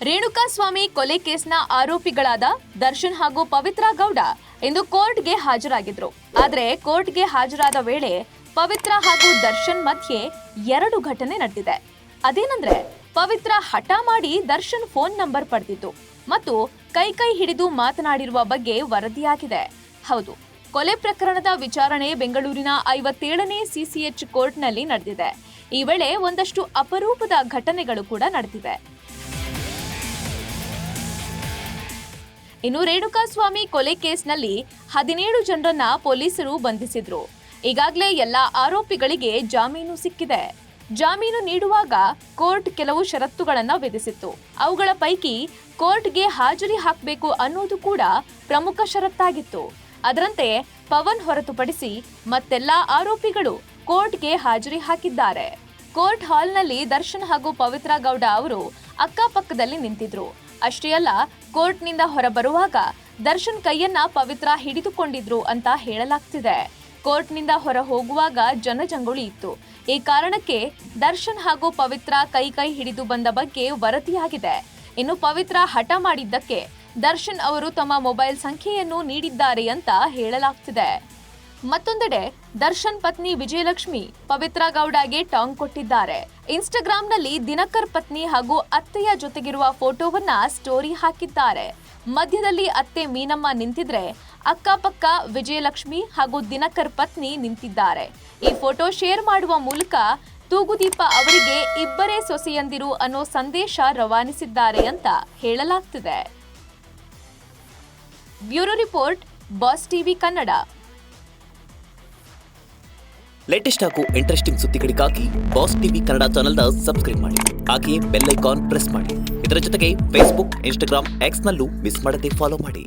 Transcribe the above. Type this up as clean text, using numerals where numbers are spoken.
ರೇಣುಕಾಸ್ವಾಮಿ ಕೊಲೆ ಕೇಸ್ನ ಆರೋಪಿಗಳಾದ ದರ್ಶನ್ ಹಾಗೂ ಪವಿತ್ರ ಗೌಡ ಇಂದು ಕೋರ್ಟ್ಗೆ ಹಾಜರಾಗಿದ್ರು. ಆದರೆ ಕೋರ್ಟ್ಗೆ ಹಾಜರಾದ ವೇಳೆ ಪವಿತ್ರ ಹಾಗೂ ದರ್ಶನ್ ಮಧ್ಯೆ 2 ಘಟನೆ ನಡೆದಿದೆ. ಅದೇನಂದ್ರೆ ಪವಿತ್ರ ಹಠ ಮಾಡಿ ದರ್ಶನ್ ಫೋನ್ ನಂಬರ್ ಪಡೆದಿದ್ದು ಮತ್ತು ಕೈ ಹಿಡಿದು ಮಾತನಾಡಿರುವ ಬಗ್ಗೆ ವರದಿಯಾಗಿದೆ. ಹೌದು, ಕೊಲೆ ಪ್ರಕರಣದ ವಿಚಾರಣೆ ಬೆಂಗಳೂರಿನ 57ನೇ ಸಿಸಿಎಚ್ ಕೋರ್ಟ್ನಲ್ಲಿ ನಡೆದಿದೆ. ಈ ವೇಳೆ ಒಂದಷ್ಟು ಅಪರೂಪದ ಘಟನೆಗಳು ಕೂಡ ನಡೆದಿವೆ. ಇನ್ನು ರೇಣುಕಾಸ್ವಾಮಿ ಕೊಲೆ ಕೇಸ್ನಲ್ಲಿ 17 ಜನರನ್ನ ಪೊಲೀಸರು ಬಂಧಿಸಿದ್ರು. ಈಗಾಗಲೇ ಎಲ್ಲಾ ಆರೋಪಿಗಳಿಗೆ ಜಾಮೀನು ಸಿಕ್ಕಿದೆ. ಜಾಮೀನು ನೀಡುವಾಗ ಕೋರ್ಟ್ ಕೆಲವು ಷರತ್ತುಗಳನ್ನು ವಿಧಿಸಿತ್ತು. ಅವುಗಳ ಪೈಕಿ ಕೋರ್ಟ್ಗೆ ಹಾಜರಿ ಹಾಕಬೇಕು ಅನ್ನೋದು ಕೂಡ ಪ್ರಮುಖ ಷರತ್ತಾಗಿತ್ತು. ಅದರಂತೆ ಪವನ್ ಹೊರತುಪಡಿಸಿ ಮತ್ತೆಲ್ಲಾ ಆರೋಪಿಗಳು ಕೋರ್ಟ್ಗೆ ಹಾಜರಿ ಹಾಕಿದ್ದಾರೆ. ಕೋರ್ಟ್ ಹಾಲ್ನಲ್ಲಿ ದರ್ಶನ್ ಹಾಗೂ ಪವಿತ್ರ ಗೌಡ ಅವರು ಅಕ್ಕಪಕ್ಕದಲ್ಲಿ ನಿಂತಿದ್ರು. ಅಷ್ಟೇ ಅಲ್ಲ, ಕೋರ್ಟ್ನಿಂದ ಹೊರಬರುವಾಗ ದರ್ಶನ್ ಕೈಯನ್ನ ಪವಿತ್ರ ಹಿಡಿದುಕೊಂಡಿದ್ರು ಅಂತ ಹೇಳಲಾಗ್ತಿದೆ. ಕೋರ್ಟ್ನಿಂದ ಹೊರ ಹೋಗುವಾಗ ಜನಜಂಗುಳಿ ಇತ್ತು. ಈ ಕಾರಣಕ್ಕೆ ದರ್ಶನ್ ಹಾಗೂ ಪವಿತ್ರ ಕೈ ಹಿಡಿದು ಬಂದ ಬಗ್ಗೆ ವರದಿಯಾಗಿದೆ. ಇನ್ನು ಪವಿತ್ರ ಹಠ ಮಾಡಿದ್ದಕ್ಕೆ ದರ್ಶನ್ ಅವರು ತಮ್ಮ ಮೊಬೈಲ್ ಸಂಖ್ಯೆಯನ್ನು ನೀಡಿದ್ದಾರೆ ಅಂತ ಹೇಳಲಾಗ್ತಿದೆ. ಮತ್ತೊಂದೆಡೆ ದರ್ಶನ್ ಪತ್ನಿ ವಿಜಯಲಕ್ಷ್ಮಿ ಪವಿತ್ರ ಗೌಡಗೆ ಟಾಂಗ್ ಕೊಟ್ಟಿದ್ದಾರೆ. ಇನ್ಸ್ಟಾಗ್ರಾಂನಲ್ಲಿ ದಿನಕರ್ ಪತ್ನಿ ಹಾಗೂ ಅತ್ತೆಯ ಜೊತೆಗಿರುವ ಫೋಟೋವನ್ನ ಸ್ಟೋರಿ ಹಾಕಿದ್ದಾರೆ. ಮಧ್ಯದಲ್ಲಿ ಅತ್ತೆ ಮೀನಮ್ಮ ನಿಂತಿದ್ರೆ ಅಕ್ಕಪಕ್ಕ ವಿಜಯಲಕ್ಷ್ಮಿ ಹಾಗೂ ದಿನಕರ್ ಪತ್ನಿ ನಿಂತಿದ್ದಾರೆ. ಈ ಫೋಟೋ ಶೇರ್ ಮಾಡುವ ಮೂಲಕ ತೂಗುದೀಪ ಅವರಿಗೆ ಇಬ್ಬರೇ ಸೊಸೆಯಂದಿರು ಅನ್ನೋ ಸಂದೇಶ ರವಾನಿಸಿದ್ದಾರೆ ಅಂತ ಹೇಳಲಾಗ್ತಿದೆ. Bureau report, Boss TV Kannada. Latest ಹಾಗೂ ಇಂಟ್ರೆಸ್ಟಿಂಗ್ ಸುದ್ದಿಗಳಿಗಾಗಿ ಬಾಸ್ ಟಿವಿ ಕನ್ನಡ ಚಾನೆಲ್ನ ಸಬ್ಸ್ಕ್ರೈಬ್ ಮಾಡಿ. ಹಾಗೆಯೇ ಬೆಲ್ ಐಕಾನ್ ಪ್ರೆಸ್ ಮಾಡಿ. ಇದರ ಜೊತೆಗೆ ಫೇಸ್ಬುಕ್, ಇನ್ಸ್ಟಾಗ್ರಾಮ್, ಎಕ್ಸ್ನಲ್ಲೂ ಮಿಸ್ ಮಾಡದೆ ಫಾಲೋ ಮಾಡಿ.